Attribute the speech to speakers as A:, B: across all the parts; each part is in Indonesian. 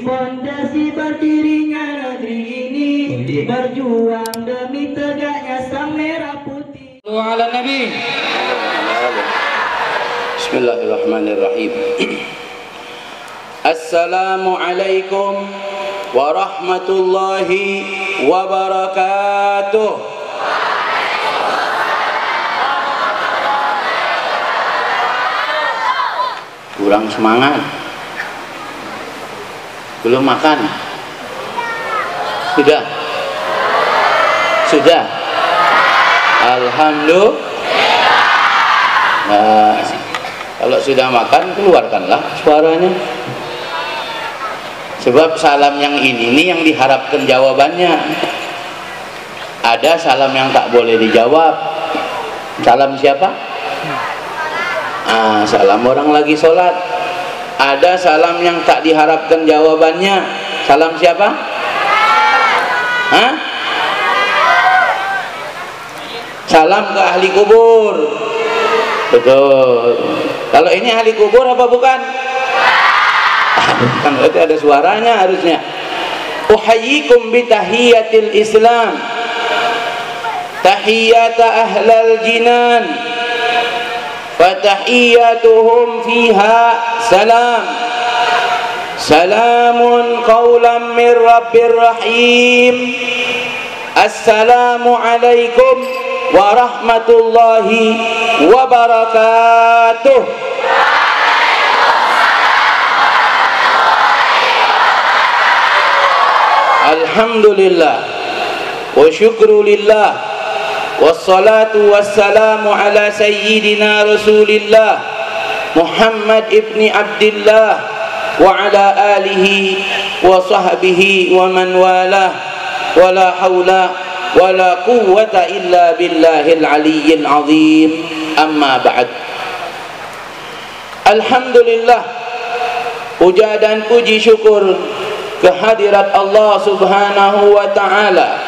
A: Fondasi berdirinya negeri ini, berjuang demi tegaknya sang merah putih.
B: Ala Nabi. Bismillahirrahmanirrahim. Assalamualaikum warahmatullahi wabarakatuh. Kurang semangat. Belum makan? Sudah? Sudah? Alhamdulillah. Nah, kalau sudah makan, keluarkanlah suaranya. Sebab salam yang ini yang diharapkan jawabannya. Ada salam yang tak boleh dijawab. Salam siapa? Salam orang lagi sholat. Ada salam yang tak diharapkan jawabannya. Salam siapa? Hah? Salam ke ahli kubur. Betul. Kalau ini ahli kubur apa bukan? Bukan, berarti ada suaranya harusnya. Uhayyikum bitahiyatil Islam. Tahiyata ahlal jinan. Fatahiyatuhum fiha salam. Salamun qawlan min rabbir rahim. Assalamu alaikum warahmatullahi wabarakatuh. Alhamdulillah wa syukrulillah. Wassalatu wassalamu ala sayyidina Rasulillah Muhammad ibni Abdillah wa ala alihi wa sahbihi wa man walah wa la hawla wa la quwwata illa billahil aliyyil azim. Amma ba'd. Alhamdulillah, puja dan puji syukur kehadirat Allah subhanahu wa ta'ala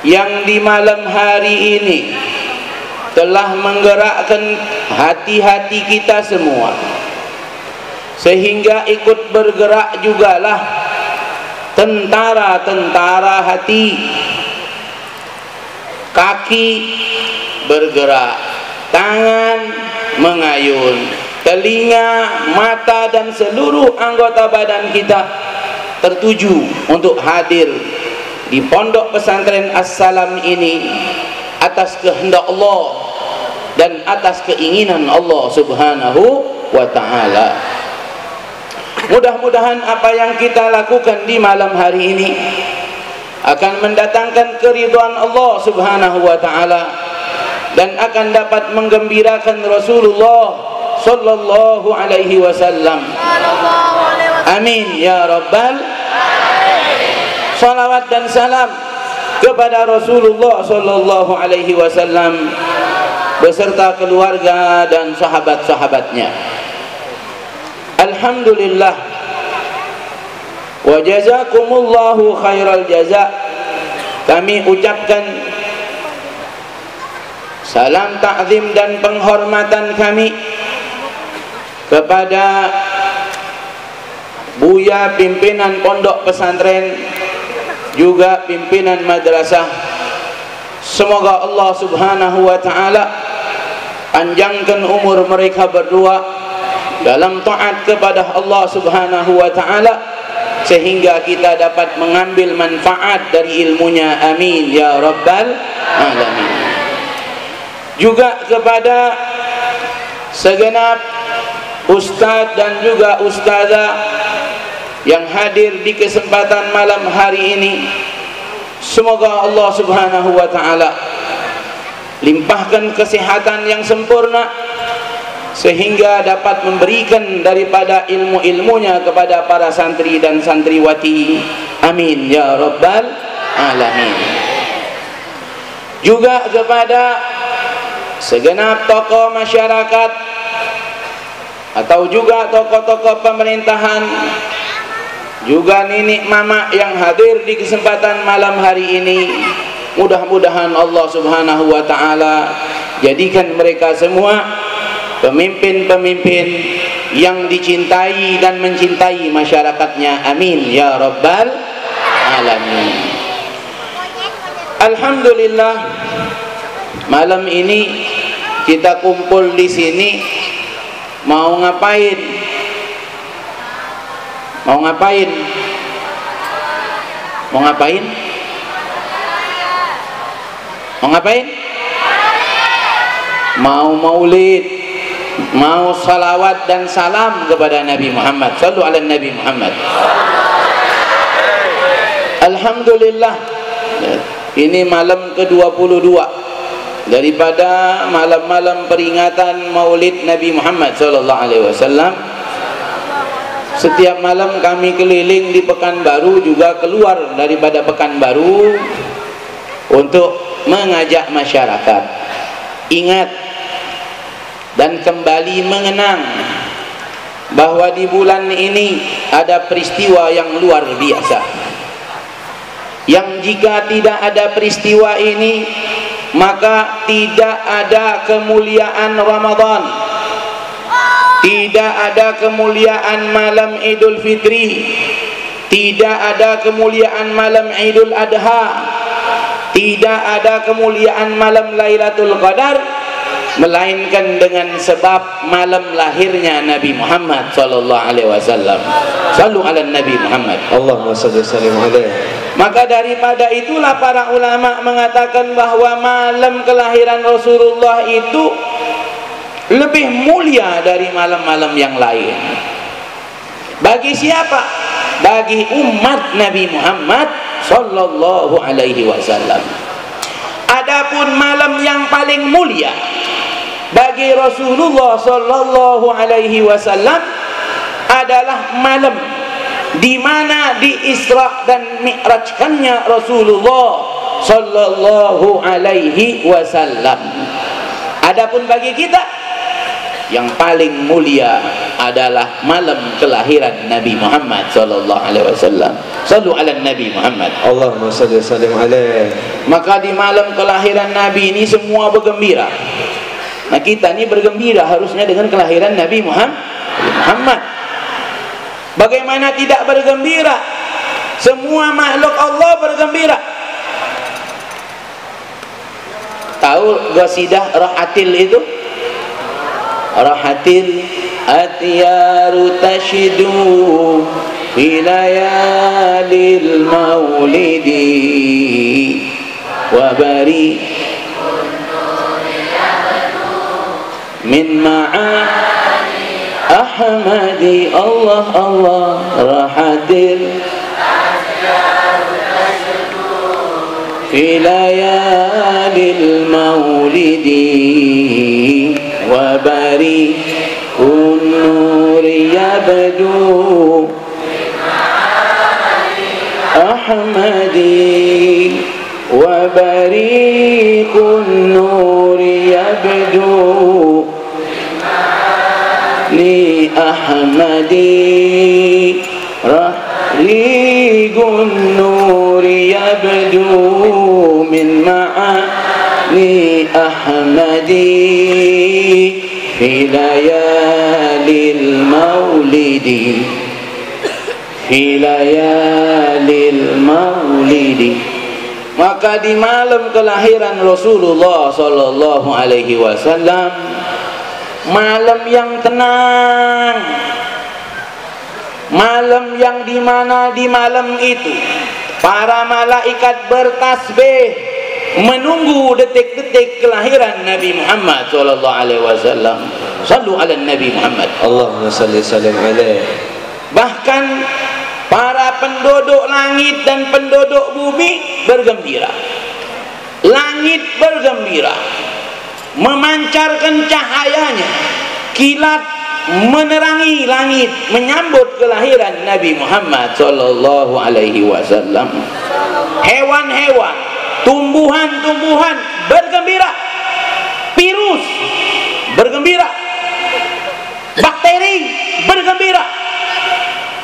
B: yang di malam hari ini telah menggerakkan hati-hati kita semua, sehingga ikut bergerak jugalah tentara-tentara hati. Kaki bergerak, tangan mengayun, telinga, mata dan seluruh anggota badan kita tertuju untuk hadir di pondok pesantren As-Salam ini atas kehendak Allah dan atas keinginan Allah subhanahu wa ta'ala. Mudah-mudahan apa yang kita lakukan di malam hari ini akan mendatangkan keridhaan Allah subhanahu wa ta'ala dan akan dapat menggembirakan Rasulullah sallallahu alaihi wasallam. Amin ya rabbal alamin. Salawat dan salam kepada Rasulullah sallallahu alaihi wasallam beserta keluarga dan sahabat-sahabatnya. Alhamdulillah wa jazakumullahu khairal jaza. Kami ucapkan salam ta'zim dan penghormatan kami kepada Buya pimpinan pondok pesantren, juga pimpinan madrasah. Semoga Allah subhanahu wa ta'ala panjangkan umur mereka berdua dalam taat kepada Allah subhanahu wa ta'ala, sehingga kita dapat mengambil manfaat dari ilmunya. Amin ya rabbal alamin. Juga kepada segenap ustadz dan juga ustazah yang hadir di kesempatan malam hari ini, semoga Allah subhanahu wa ta'ala limpahkan kesehatan yang sempurna sehingga dapat memberikan daripada ilmu-ilmunya kepada para santri dan santriwati. Amin ya rabbal alamin. Juga kepada segenap tokoh masyarakat atau juga tokoh-tokoh pemerintahan, juga nenek mama yang hadir di kesempatan malam hari ini. Mudah-mudahan Allah Subhanahu wa taala jadikan mereka semua pemimpin-pemimpin yang dicintai dan mencintai masyarakatnya. Amin ya rabbal alamin. Alhamdulillah, malam ini kita kumpul di sini mau ngapain? Mau ngapain? Mau ngapain? Mau ngapain? Mau maulid, mau salawat dan salam kepada Nabi Muhammad. Sallu ala Nabi Muhammad. Alhamdulillah, ini malam ke-22 daripada malam-malam peringatan Maulid Nabi Muhammad sallallahu alaihi wasallam. Setiap malam kami keliling di Pekanbaru, juga keluar daripada Pekanbaru untuk mengajak masyarakat ingat dan kembali mengenang bahwa di bulan ini ada peristiwa yang luar biasa, yang jika tidak ada peristiwa ini maka tidak ada kemuliaan Ramadan, tidak ada kemuliaan malam Idul Fitri, tidak ada kemuliaan malam Idul Adha, tidak ada kemuliaan malam Lailatul Qadar, melainkan dengan sebab malam lahirnya Nabi Muhammad sallallahu alaihi wasallam. Sallu ala Nabi Muhammad.
C: Allahumma shalli sallim alaihi.
B: Maka daripada itulah para ulama mengatakan bahwa malam kelahiran Rasulullah itu lebih mulia dari malam-malam yang lain. Bagi siapa? Bagi umat Nabi Muhammad sallallahu alaihi wasallam. Adapun malam yang paling mulia bagi Rasulullah sallallahu alaihi wasallam adalah malam di mana di Isra dan Mi'rajkannya Rasulullah sallallahu alaihi wasallam. Adapun bagi kita yang paling mulia adalah malam kelahiran Nabi Muhammad sallallahu alaihi wasallam. Sallu ala Nabi Muhammad.
C: Allahumma shalli sallim alaihi.
B: Maka di malam kelahiran Nabi ini semua bergembira. Nah, kita ini bergembira harusnya dengan kelahiran Nabi Muhammad. Bagaimana tidak bergembira? Semua makhluk Allah bergembira. Tahu qasidah Rahatil itu? Rahatil atyaru tashidu fi layalil maulidi wa bari min ma'a Ahmadi. Allah Allah rahatil fi layalil maulidi wa bari nuri yabdu Ahmadi wa bari nuri yabdu li Ahmadi rahligun nuri yabdu min ma'ani Ahmadi fi layalil maulidi fi layalil maulidi. Maka di malam kelahiran Rasulullah sallallahu alaihi wasallam, malam yang tenang, malam yang dimana di malam itu para malaikat bertasbih menunggu detik-detik kelahiran Nabi Muhammad sallallahu alaihi wasallam. Sallu ala Nabi Muhammad.
C: Allahumma shalli sallim alaihi.
B: Bahkan para penduduk langit dan penduduk bumi bergembira. Langit bergembira, memancarkan cahayanya, kilat menerangi langit menyambut kelahiran Nabi Muhammad sallallahu alaihi wasallam. Hewan-hewan, tumbuhan-tumbuhan bergembira, virus bergembira, bakteri bergembira,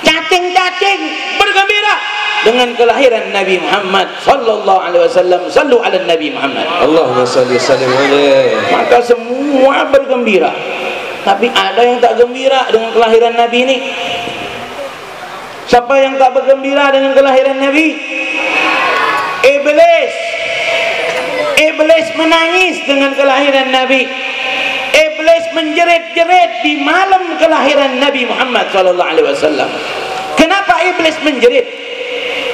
B: cacing-cacing bergembira dengan kelahiran Nabi Muhammad sallallahu alaihi wasallam. Sallu ala Nabi Muhammad.
C: Allahumma salli sallim alaihi.
B: Maka semua bergembira. Tapi ada yang tak gembira dengan kelahiran Nabi ini. Siapa yang tak bergembira dengan kelahiran Nabi? Iblis. Iblis menangis dengan kelahiran Nabi. Iblis menjerit-jerit di malam kelahiran Nabi Muhammad sallallahu alaihi wasallam. Kenapa iblis menjerit?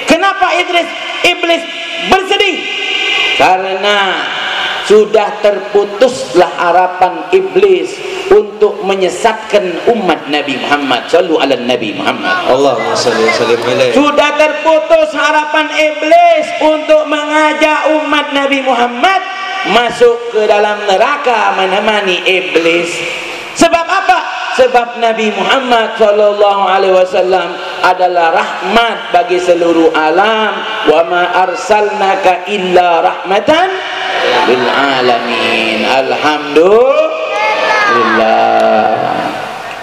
B: Kenapa iblis bersedih? Karena sudah terputuslah harapan iblis untuk menyesatkan umat Nabi Muhammad. Sallu ala Nabi Muhammad.
C: Allahumma salli sallim alaihi.
B: Sudah terputus harapan iblis untuk mengajak umat Nabi Muhammad masuk ke dalam neraka menemani iblis. Sebab apa? Sebab Nabi Muhammad sallallahu alaihi wasallam adalah rahmat bagi seluruh alam. Wa ma arsalnaka illa rahmatan lil alamin. Alhamdulillah.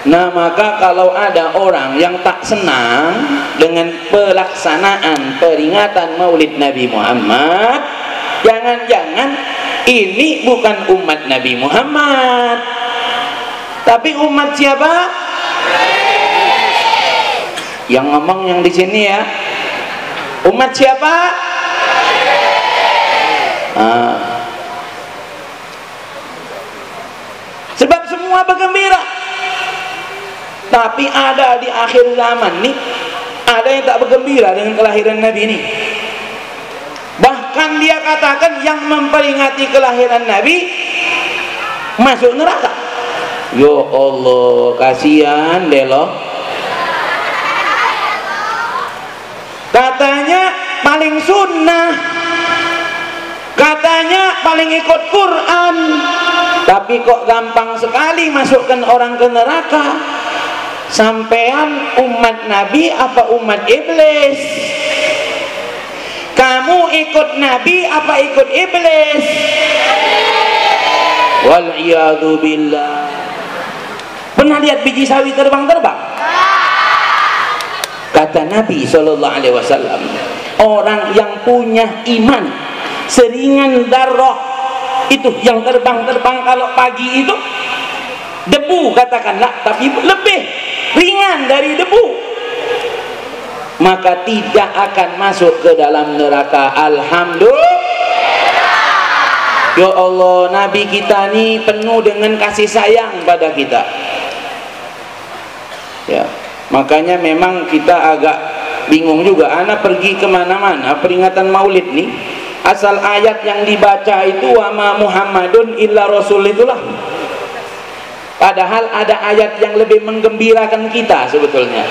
B: Nah, maka kalau ada orang yang tak senang dengan pelaksanaan peringatan Maulid Nabi Muhammad, jangan-jangan ini bukan umat Nabi Muhammad, tapi umat siapa? Yang ngomong yang di sini ya. Umat siapa? Sebab semua bergembira. Tapi ada di akhir zaman nih, ada yang tak bergembira dengan kelahiran Nabi ini. Bahkan dia katakan yang memperingati kelahiran Nabi masuk neraka. Ya Allah, kasihan deh loh. Katanya paling sunnah, katanya paling ikut Quran, tapi kok gampang sekali masukkan orang ke neraka. Sampean umat Nabi apa umat iblis? Kamu ikut Nabi apa ikut iblis? Wal'iyadu billah. Pernah lihat biji sawi terbang-terbang? Kata Nabi SAW, orang yang punya iman seringan darah itu yang terbang-terbang kalau pagi itu debu katakanlah, tapi lebih ringan dari debu, maka tidak akan masuk ke dalam neraka. Alhamdulillah. Ya Allah, Nabi kita ini penuh dengan kasih sayang pada kita. Ya, makanya memang kita agak bingung juga. Anak pergi kemana-mana peringatan Maulid nih, asal ayat yang dibaca itu wa ma Muhammadun illa Rasul itulah. Padahal ada ayat yang lebih menggembirakan kita sebetulnya.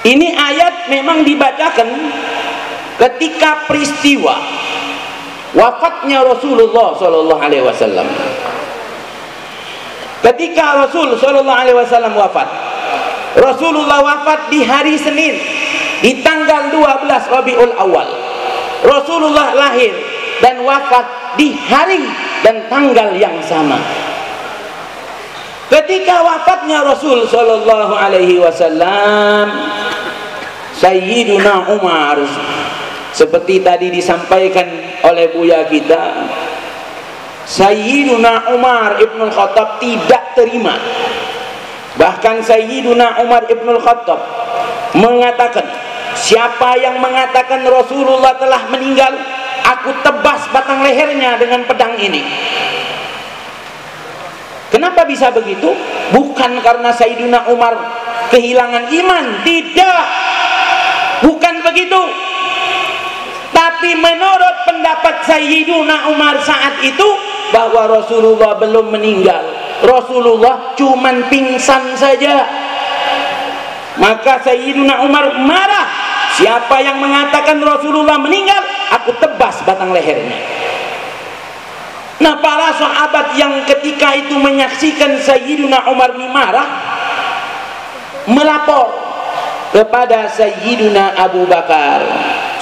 B: Ini ayat memang dibacakan ketika peristiwa wafatnya Rasulullah sallallahu alaihi wasallam. Ketika Rasul sallallahu alaihi wasallam wafat, Rasulullah wafat di hari Senin di tanggal 12 Rabiul Awal. Rasulullah lahir dan wafat di hari dan tanggal yang sama. Ketika wafatnya Rasul sallallahu alaihi wasallam, Sayyiduna Umar, seperti tadi disampaikan oleh buya kita, Sayyiduna Umar Ibnul Khattab tidak terima. Bahkan Sayyiduna Umar Ibnul Khattab mengatakan, siapa yang mengatakan Rasulullah telah meninggal, aku tebas batang lehernya dengan pedang ini. Kenapa bisa begitu? Bukan karena Sayyiduna Umar kehilangan iman, tidak, bukan begitu. Tapi menurut pendapat Sayyiduna Umar saat itu, bahwa Rasulullah belum meninggal, Rasulullah cuman pingsan saja. Maka Sayyiduna Umar marah, siapa yang mengatakan Rasulullah meninggal, aku tebas batang lehernya. Nah, para sahabat yang ketika itu menyaksikan Sayyiduna Umar marah, melapor kepada Sayyiduna Abu Bakar,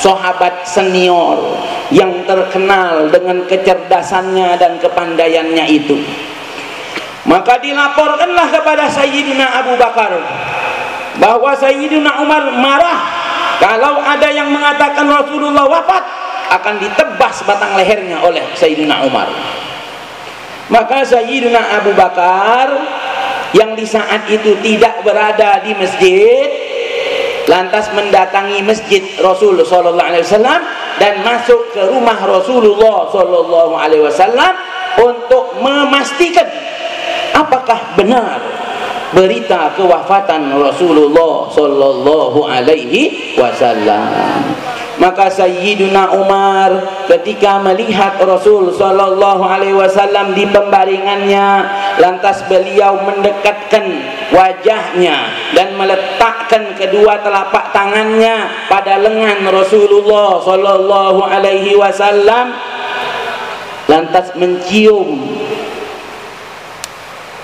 B: sahabat senior yang terkenal dengan kecerdasannya dan kepandaiannya itu. Maka dilaporkanlah kepada Sayyidina Abu Bakar bahwa Sayyidina Umar marah kalau ada yang mengatakan Rasulullah wafat, akan ditebas batang lehernya oleh Sayyidina Umar. Maka Sayyidina Abu Bakar yang di saat itu tidak berada di masjid, lantas mendatangi masjid Rasul sallallahu alaihi wasallam dan masuk ke rumah Rasulullah sallallahu alaihi wasallam untuk memastikan apakah benar berita kewafatan Rasulullah sallallahu alaihi wasallam. Maka Sayyiduna Umar ketika melihat Rasul sallallahu alaihi wasallam di pembaringannya, lantas beliau mendekatkan wajahnya dan meletakkan kedua telapak tangannya pada lengan Rasulullah sallallahu alaihi wasallam, lantas mencium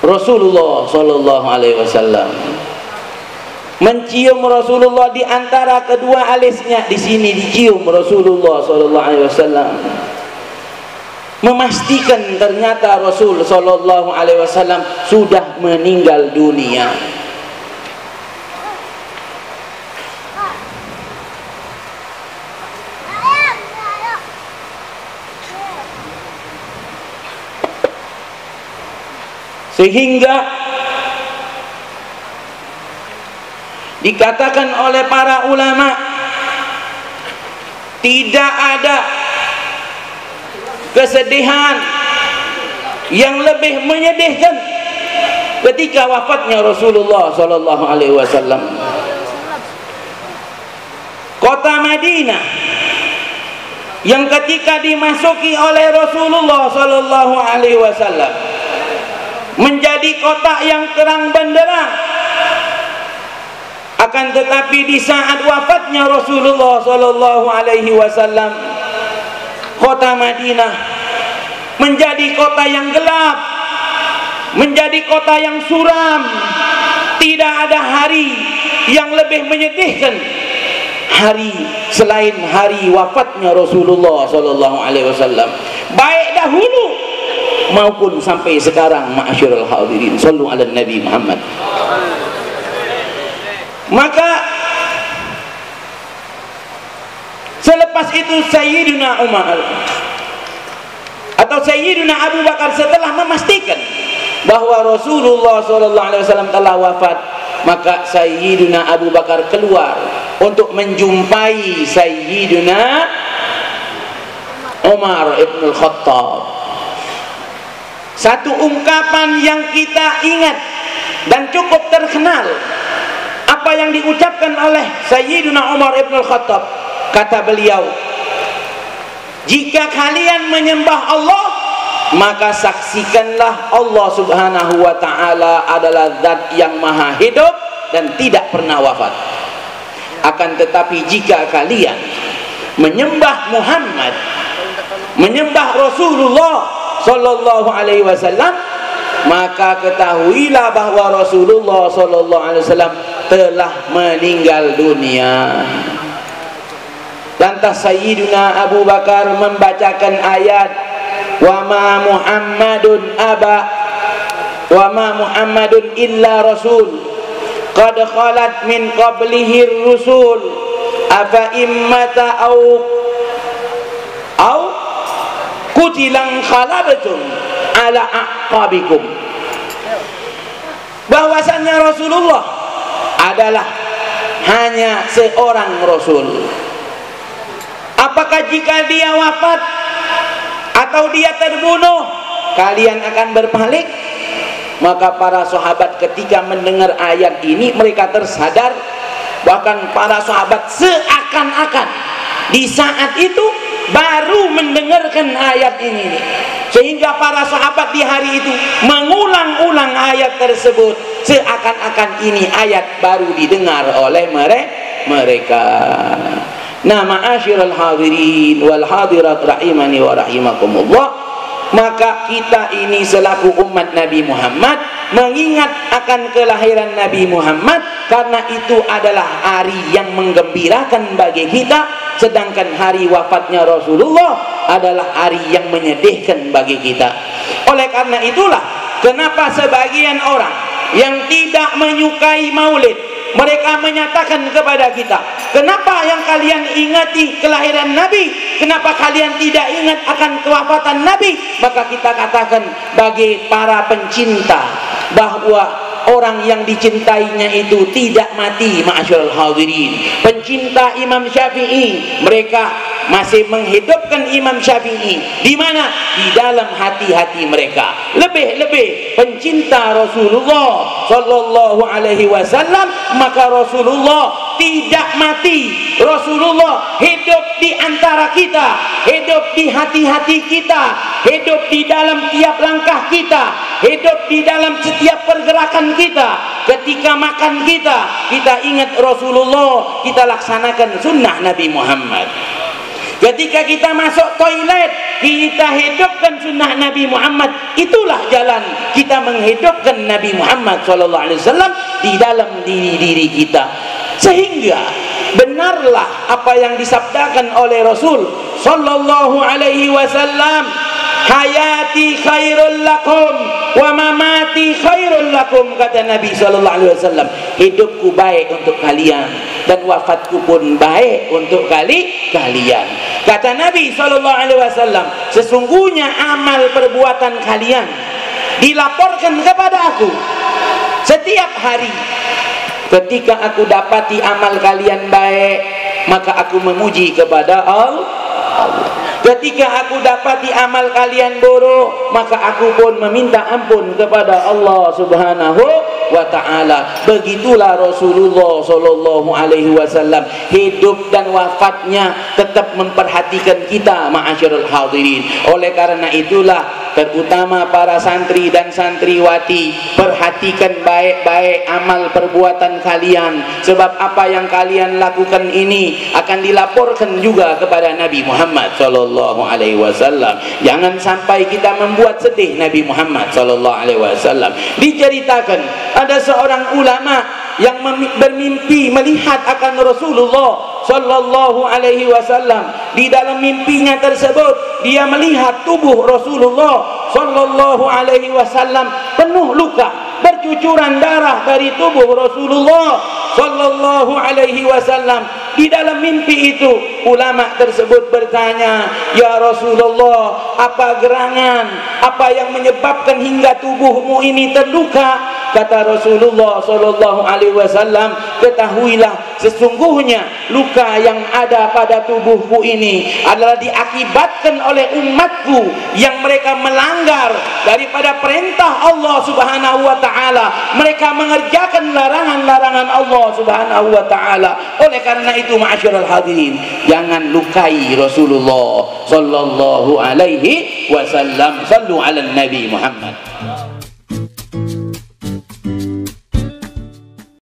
B: Rasulullah sallallahu alaihi wasallam, mencium Rasulullah di antara kedua alisnya. Di sini dicium Rasulullah sallallahu alaihi wasallam, memastikan ternyata Rasul sallallahu alaihi wasallam sudah meninggal dunia. Sehingga dikatakan oleh para ulama, tidak ada kesedihan yang lebih menyedihkan ketika wafatnya Rasulullah sallallahu alaihi wasallam. Kota Madinah yang ketika dimasuki oleh Rasulullah sallallahu alaihi wasallam menjadi kota yang terang benderang, akan tetapi di saat wafatnya Rasulullah sallallahu alaihi wasallam, kota Madinah menjadi kota yang gelap, menjadi kota yang suram. Tidak ada hari yang lebih menyedihkan hari selain hari wafatnya Rasulullah sallallahu alaihi wasallam, baik dahulu maupun sampai sekarang. Ma'asyiral hadirin, sallu ala Nabi Muhammad. Maka selepas itu Sayyidina Umar atau Sayyidina Abu Bakar setelah memastikan bahwa Rasulullah SAW telah wafat, maka Sayyidina Abu Bakar keluar untuk menjumpai Sayyidina Umar ibn al-Khattab. Satu ungkapan yang kita ingat dan cukup terkenal, apa yang diucapkan oleh Sayyidina Umar ibn al-Khattab. Kata beliau, jika kalian menyembah Allah, maka saksikanlah Allah subhanahu wa ta'ala adalah zat yang maha hidup dan tidak pernah wafat. Akan tetapi jika kalian menyembah Muhammad, menyembah Rasulullah sallallahu alaihi wasallam, maka ketahuilah bahwa Rasulullah sallallahu alaihi wasallam telah meninggal dunia. Lantas Sayyidina Abu Bakar membacakan ayat, wa ma Muhammadun illa rasul qad khalat min qablihi rusul afa immata au kutilang khalabtum ala aqabikum. Bahwasannya Rasulullah adalah hanya seorang rasul. Apakah jika dia wafat atau dia terbunuh, kalian akan berpaling? Maka para sahabat ketika mendengar ayat ini, mereka tersadar. Bahkan para sahabat seakan-akan di saat itu baru mendengarkan ayat ini, sehingga para sahabat di hari itu mengulang-ulang ayat tersebut, seakan-akan ini ayat baru didengar oleh mereka. Nah, ma'asyiral hadirin wal hadirat rahimani wa rahimakumullah, maka kita ini selaku umat Nabi Muhammad mengingat akan kelahiran Nabi Muhammad, karena itu adalah hari yang menggembirakan bagi kita, sedangkan hari wafatnya Rasulullah adalah hari yang menyedihkan bagi kita. Oleh karena itulah kenapa sebagian orang yang tidak menyukai maulid mereka menyatakan kepada kita, kenapa yang kalian ingati kelahiran Nabi, kenapa kalian tidak ingat akan kewafatan Nabi? Maka kita katakan bagi para pencinta bahwa orang yang dicintainya itu tidak mati, ma'asyiral hadirin. Pencinta Imam Syafi'i, mereka masih menghidupkan Imam Syafi'i. Di mana? Di dalam hati-hati mereka. Lebih-lebih pencinta Rasulullah sallallahu alaihi wasallam, maka Rasulullah tidak mati. Rasulullah hidup di antara kita, hidup di hati-hati kita, hidup di dalam tiap langkah kita, hidup di dalam setiap pergerakan kita. Ketika makan kita ingat Rasulullah, kita laksanakan sunnah Nabi Muhammad. Ketika kita masuk toilet, kita hidupkan sunnah Nabi Muhammad. Itulah jalan kita menghidupkan Nabi Muhammad SAW di dalam diri kita. Sehingga benarlah apa yang disabdakan oleh Rasul sallallahu alaihi wasallam, hayati khairul lakum wa mamati khairul lakum, kata Nabi sallallahu alaihi wasallam. Hidupku baik untuk kalian dan wafatku pun baik untuk kalian. Kata Nabi sallallahu alaihi wasallam, sesungguhnya amal perbuatan kalian dilaporkan kepada aku setiap hari. Ketika aku dapati amal kalian baik, maka aku memuji kepada Allah. Ketika aku dapati amal kalian buruk, maka aku pun meminta ampun kepada Allah Subhanahu wa ta'ala. Begitulah Rasulullah sallallahu alaihi wasallam, hidup dan wafatnya tetap memperhatikan kita, ma'asyiral hadirin. Oleh karena itulah, terutama para santri dan santriwati, perhatikan baik-baik amal perbuatan kalian, sebab apa yang kalian lakukan ini akan dilaporkan juga kepada Nabi Muhammad sallallahu alaihi wasallam. Jangan sampai kita membuat sedih Nabi Muhammad sallallahu alaihi wasallam. Diceritakan ada seorang ulama yang bermimpi melihat akan Rasulullah sallallahu alaihi wasallam. Di dalam mimpinya tersebut dia melihat tubuh Rasulullah sallallahu alaihi wasallam penuh luka, bercucuran darah dari tubuh Rasulullah sallallahu alaihi wasallam. Di dalam mimpi itu ulama tersebut bertanya, "Ya Rasulullah, apa gerangan? Apa yang menyebabkan hingga tubuhmu ini terluka?" Kata Rasulullah sallallahu alaihi wasallam, "Ketahuilah, sesungguhnya luka yang ada pada tubuhku ini adalah diakibatkan oleh umatku yang mereka melanggar daripada perintah Allah Subhanahu wa taala. Mereka mengerjakan larangan-larangan Allah Subhanahu wa taala. Oleh karena itu, ma'asyiral hadirin, jangan lukai Rasulullah sallallahu alaihi wasallam. Sallu ala Nabi Muhammad."